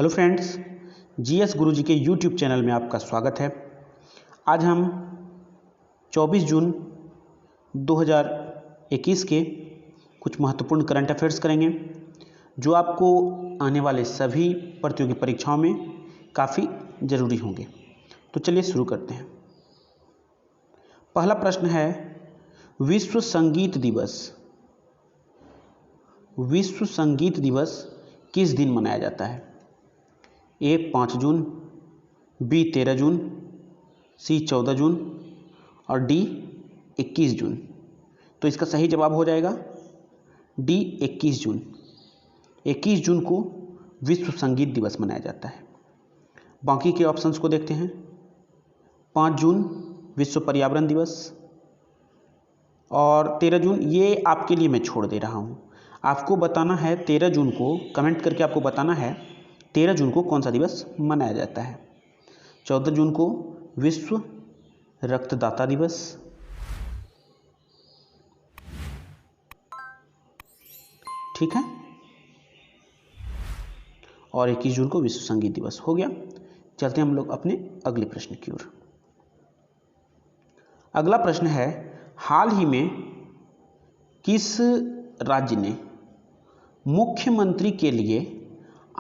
Hello friends, GS गुरुजी के YouTube channel में आपका स्वागत है। आज हम 24 जून 2021 के कुछ महत्वपूर्ण करंट अफेयर्स करेंगे जो आपको आने वाले सभी प्रतियोगी परीक्षाओं में काफ़ी ज़रूरी होंगे। तो चलिए शुरू करते हैं। पहला प्रश्न है, विश्व संगीत दिवस किस दिन मनाया जाता है? ए 5 जून, बी 13 जून, सी 14 जून और डी 21 जून। तो इसका सही जवाब हो जाएगा डी 21 जून। 21 जून को विश्व संगीत दिवस मनाया जाता है। बाकी के ऑप्शंस को देखते हैं। 5 जून विश्व पर्यावरण दिवस और 13 जून ये आपके लिए मैं छोड़ दे रहा हूँ। आपको बताना है 13 जून को, कमेंट करके आपको बताना है 13 जून को कौन सा दिवस मनाया जाता है। 14 जून को विश्व रक्तदाता दिवस, ठीक है, और 21 जून को विश्व संगीत दिवस हो गया। चलते हैं हम लोग अपने अगले प्रश्न की ओर। अगला प्रश्न है, हाल ही में किस राज्य ने मुख्यमंत्री के लिए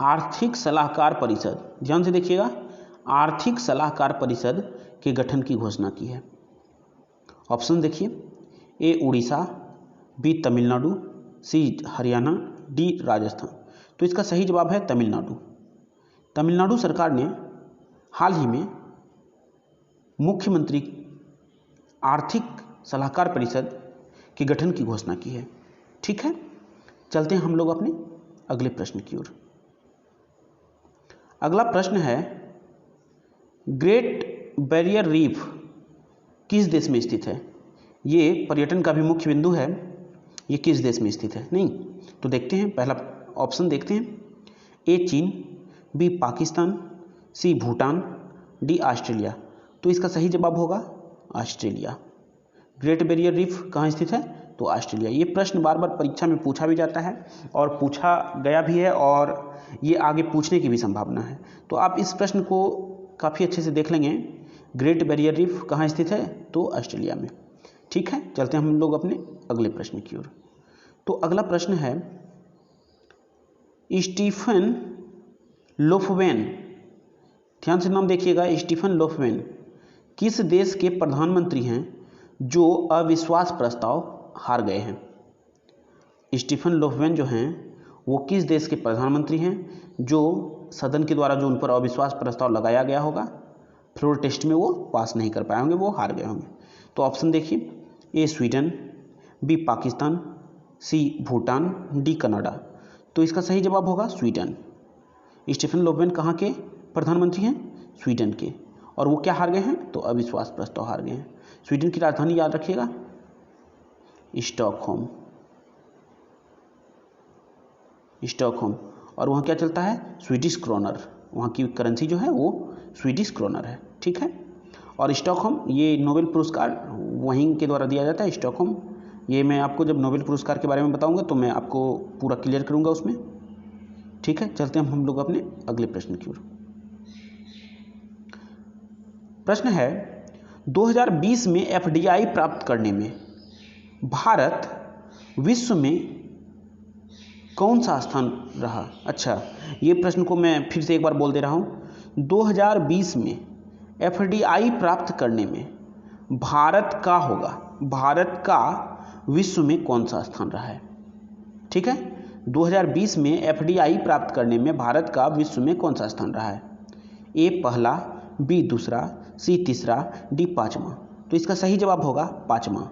आर्थिक सलाहकार परिषद, ध्यान से देखिएगा, आर्थिक सलाहकार परिषद के गठन की घोषणा की है? ऑप्शन देखिए, ए उड़ीसा, बी तमिलनाडु, सी हरियाणा, डी राजस्थान। तो इसका सही जवाब है तमिलनाडु। तमिलनाडु सरकार ने हाल ही में मुख्यमंत्री आर्थिक सलाहकार परिषद के गठन की घोषणा की है, ठीक है। चलते हैं हम लोग अपने अगले प्रश्न की ओर। अगला प्रश्न है, ग्रेट बैरियर रीफ किस देश में स्थित है? ये पर्यटन का भी मुख्य बिंदु है। ये किस देश में स्थित है? नहीं तो देखते हैं, पहला ऑप्शन देखते हैं। ए चीन, बी पाकिस्तान, सी भूटान, डी ऑस्ट्रेलिया। तो इसका सही जवाब होगा ऑस्ट्रेलिया। ग्रेट बैरियर रीफ कहाँ स्थित है? तो ऑस्ट्रेलिया। ये प्रश्न बार बार परीक्षा में पूछा भी जाता है और पूछा गया भी है और ये आगे पूछने की भी संभावना है। तो आप इस प्रश्न को काफ़ी अच्छे से देख लेंगे। ग्रेट बैरियर रीफ कहाँ स्थित है? तो ऑस्ट्रेलिया में, ठीक है। चलते हैं हम लोग अपने अगले प्रश्न की ओर। तो अगला प्रश्न है, स्टीफन लोफवेन, ध्यान से नाम देखिएगा, स्टीफन लोफवेन किस देश के प्रधानमंत्री हैं जो अविश्वास प्रस्ताव हार गए हैं? स्टीफन लोफवेन जो हैं वो किस देश के प्रधानमंत्री हैं जो सदन के द्वारा जो उन पर अविश्वास प्रस्ताव लगाया गया होगा, फ्लोर टेस्ट में वो पास नहीं कर पाए होंगे, वो हार गए होंगे। तो ऑप्शन देखिए, ए स्वीडन, बी पाकिस्तान, सी भूटान, डी कनाडा। तो इसका सही जवाब होगा स्वीडन। स्टीफन लोफवेन कहाँ के प्रधानमंत्री हैं? स्वीडन के। और वो क्या हार गए हैं? तो अविश्वास प्रस्ताव हार गए हैं। स्वीडन की राजधानी याद रखिएगा, स्टॉकहोम। और वहाँ क्या चलता है? Swedish kronor. वहाँ की करेंसी जो है वो स्वीडिश क्रोनर है, ठीक है। और स्टॉकहोम, ये नोबेल पुरस्कार वहीं के द्वारा दिया जाता है, स्टॉकहोम। ये मैं आपको जब नोबेल पुरस्कार के बारे में बताऊंगा तो मैं आपको पूरा क्लियर करूंगा उसमें, ठीक है। चलते हैं हम लोग अपने अगले प्रश्न की ओर। प्रश्न है, 2020 में एफडीआई प्राप्त करने में भारत विश्व में कौन सा स्थान रहा? अच्छा, ये प्रश्न को मैं फिर से एक बार बोल दे रहा हूँ। 2020 में एफडीआई प्राप्त करने में भारत का विश्व में कौन सा स्थान रहा है? ठीक है, 2020 में एफडीआई प्राप्त करने में भारत का विश्व में कौन सा स्थान रहा है? ए पहला, बी दूसरा, सी तीसरा, डी पांचवा। तो इसका सही जवाब होगा पांचवा।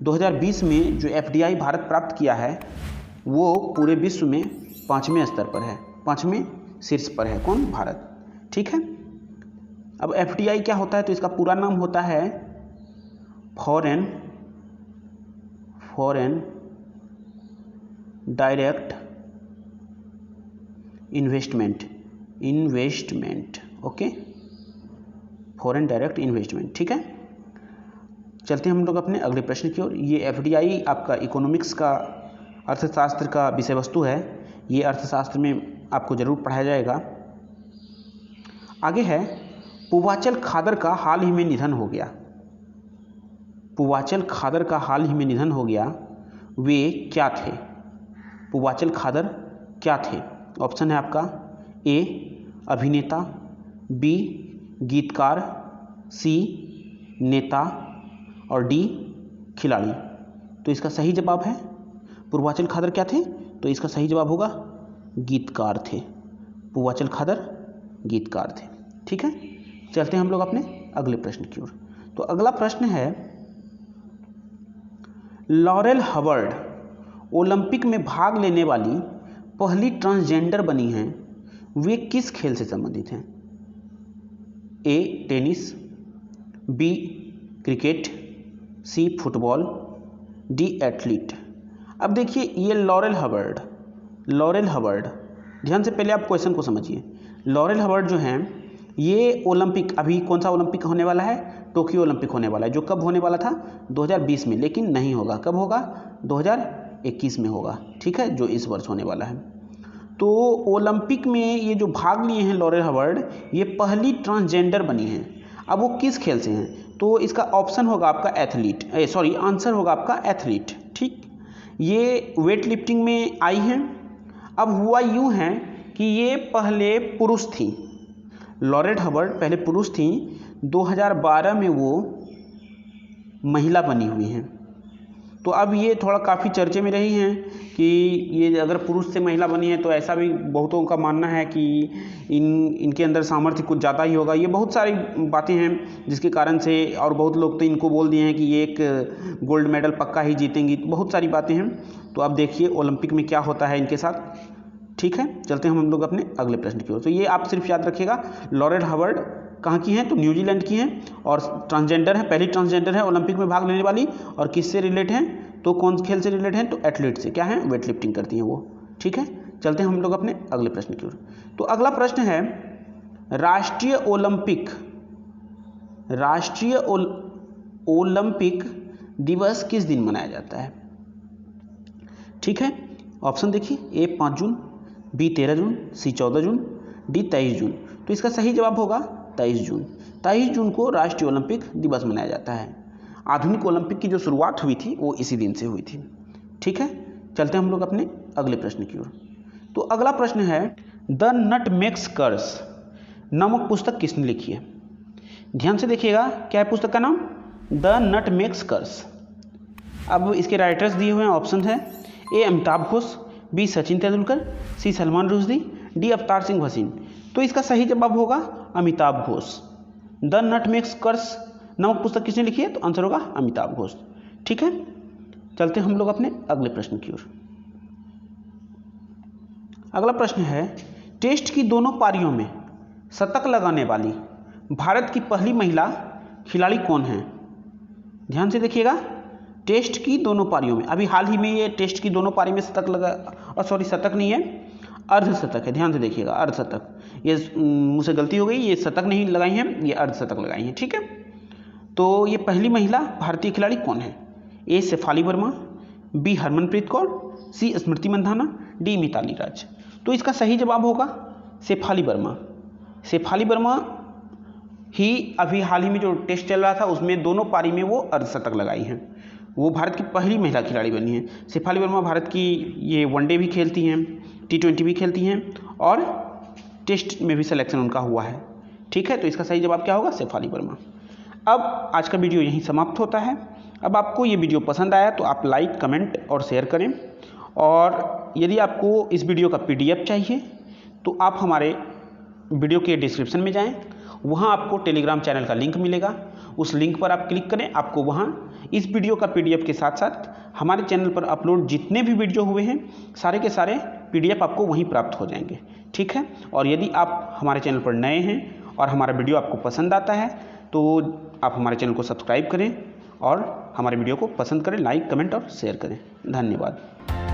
2020 में जो एफडीआई भारत प्राप्त किया है वो पूरे विश्व में 5वें स्तर पर है, 5वें शीर्ष पर है। कौन? भारत, ठीक है। अब एफडीआई क्या होता है? तो इसका पूरा नाम होता है foreign direct investment, okay, foreign direct investment, ठीक है। चलते हैं हम लोग अपने अगले प्रश्न की ओर। ये एफडीआई आपका इकोनॉमिक्स का, अर्थशास्त्र का विषय वस्तु है। ये अर्थशास्त्र में आपको ज़रूर पढ़ाया जाएगा। आगे है, पूर्वांचल खादर का हाल ही में निधन हो गया। पूर्वांचल खादर का हाल ही में निधन हो गया, वे क्या थे? पूर्वांचल खादर क्या थे? ऑप्शन है आपका ए अभिनेता, बी गीतकार, सी नेता और डी खिलाड़ी। तो इसका सही जवाब है पूर्वांचल खादर क्या थे? तो इसका सही जवाब होगा गीतकार थे। पूर्वांचल खादर गीतकार थे। ठीक है, चलते हैं हम लोग अपने अगले प्रश्न की ओर। तो अगला प्रश्न है, लॉरेल हवर्ड ओलंपिक में भाग लेने वाली पहली ट्रांसजेंडर बनी हैं, वे किस खेल से संबंधित हैं? A tennis, B cricket, C football, D athlete. अब देखिए ये लॉरेल हवर्ड, ध्यान से पहले आप क्वेश्चन को समझिए। लॉरेल हवर्ड जो हैं ये ओलंपिक, अभी कौन सा ओलंपिक होने वाला है? टोक्यो ओलंपिक होने वाला है, जो कब होने वाला था? 2020 में, लेकिन नहीं होगा। कब होगा? 2021 में होगा। ठीक है, जो इस वर्ष होने वाला है। तो ओलंपिक में ये जो भाग लिए हैं लॉरेल हवर्ड, ये पहली ट्रांसजेंडर बनी हैं। अब वो किस खेल से हैं? तो इसका ऑप्शन होगा आपका आंसर होगा आपका एथलीट। ठीक, ये वेट लिफ्टिंग में आई हैं। अब हुआ यूँ है कि ये पहले पुरुष थी, लॉरेल हवर्ड पहले पुरुष थी, 2012 में वो महिला बनी हुई हैं। तो अब ये थोड़ा काफ़ी चर्चे में रही हैं कि ये अगर पुरुष से महिला बनी है तो ऐसा भी बहुतों का मानना है कि इनके अंदर सामर्थ्य कुछ ज़्यादा ही होगा। ये बहुत सारी बातें हैं जिसके कारण से, और बहुत लोग तो इनको बोल दिए हैं कि ये एक गोल्ड मेडल पक्का ही जीतेंगी। तो बहुत सारी बातें हैं। तो अब देखिए ओलंपिक में क्या होता है इनके साथ। ठीक है, चलते हैं हम लोग अपने अगले प्रश्न की ओर। तो ये आप सिर्फ याद रखिएगा, लॉरेल हवर्ड कहाँ की हैं? तो न्यूजीलैंड की हैं और ट्रांसजेंडर है, पहली ट्रांसजेंडर है ओलंपिक में भाग लेने वाली। और किससे रिलेट हैं? तो कौन खेल से रिलेट हैं? तो एथलीट से। क्या है? वेट लिफ्टिंग करती हैं वो। ठीक है, चलते हैं हम लोग अपने अगले प्रश्न की ओर। तो अगला प्रश्न है, राष्ट्रीय ओलंपिक दिवस किस दिन मनाया जाता है? ठीक है, ऑप्शन देखिए, ए 5 जून, बी 13 जून, सी 14 जून, डी 23 जून। तो इसका सही जवाब होगा 23 जून। 23 जून को राष्ट्रीय ओलंपिक दिवस मनाया जाता है। आधुनिक ओलंपिक की जो शुरुआत हुई थी वो इसी दिन से हुई थी। ठीक है, चलते हैं हम लोग अपने अगले प्रश्न की ओर। तो अगला प्रश्न है, द नटमेग्स कर्स नामक पुस्तक किसने लिखी है? ध्यान से देखिएगा, क्या है पुस्तक का नाम? द नटमेग्स कर्स। अब इसके राइटर्स दिए हुए हैं, ऑप्शन है ए अमिताभ घोष, बी सचिन तेंदुलकर, सी सलमान रुश्दी, डी अवतार सिंह भसीन। तो इसका सही जवाब होगा अमिताभ घोष। द नटमेग्स कर्स नामक पुस्तक किसने लिखी है? तो आंसर होगा अमिताभ घोष। ठीक है, चलते हैं हम लोग अपने अगले प्रश्न की ओर। अगला प्रश्न है, टेस्ट की दोनों पारियों में शतक लगाने वाली भारत की पहली महिला खिलाड़ी कौन है? ध्यान से देखिएगा, टेस्ट की दोनों पारियों में, अभी हाल ही में ये टेस्ट की दोनों पारी में शतक शतक नहीं है, अर्धशतक है। ध्यान से देखिएगा, अर्धशतक। ये मुझसे गलती हो गई, ये शतक नहीं लगाई हैं, ये अर्धशतक लगाई हैं। ठीक है, तो ये पहली महिला भारतीय खिलाड़ी कौन है? ए शेफाली वर्मा, बी हरमनप्रीत कौर, सी स्मृति मंधाना, डी मिताली राज। तो इसका सही जवाब होगा शेफाली वर्मा। शेफाली वर्मा ही अभी हाल ही में जो टेस्ट चल रहा था उसमें दोनों पारी में वो अर्धशतक लगाई हैं। वो भारत की पहली महिला खिलाड़ी बनी है। शेफाली वर्मा भारत की ये वनडे भी खेलती हैं, T20 भी खेलती हैं और टेस्ट में भी सिलेक्शन उनका हुआ है। ठीक है, तो इसका सही जवाब क्या होगा? शेफाली वर्मा। अब आज का वीडियो यहीं समाप्त होता है। अब आपको ये वीडियो पसंद आया तो आप लाइक, कमेंट और शेयर करें। और यदि आपको इस वीडियो का PDF चाहिए तो आप हमारे वीडियो के डिस्क्रिप्शन में जाएं, वहां आपको टेलीग्राम चैनल का लिंक मिलेगा। उस लिंक पर आप क्लिक करें, आपको वहां इस वीडियो का PDF के साथ साथ हमारे चैनल पर अपलोड जितने भी वीडियो हुए हैं सारे के सारे PDF आपको वहीं प्राप्त हो जाएंगे। ठीक है, और यदि आप हमारे चैनल पर नए हैं और हमारा वीडियो आपको पसंद आता है तो आप हमारे चैनल को सब्सक्राइब करें और हमारे वीडियो को पसंद करें, लाइक, कमेंट और शेयर करें। धन्यवाद।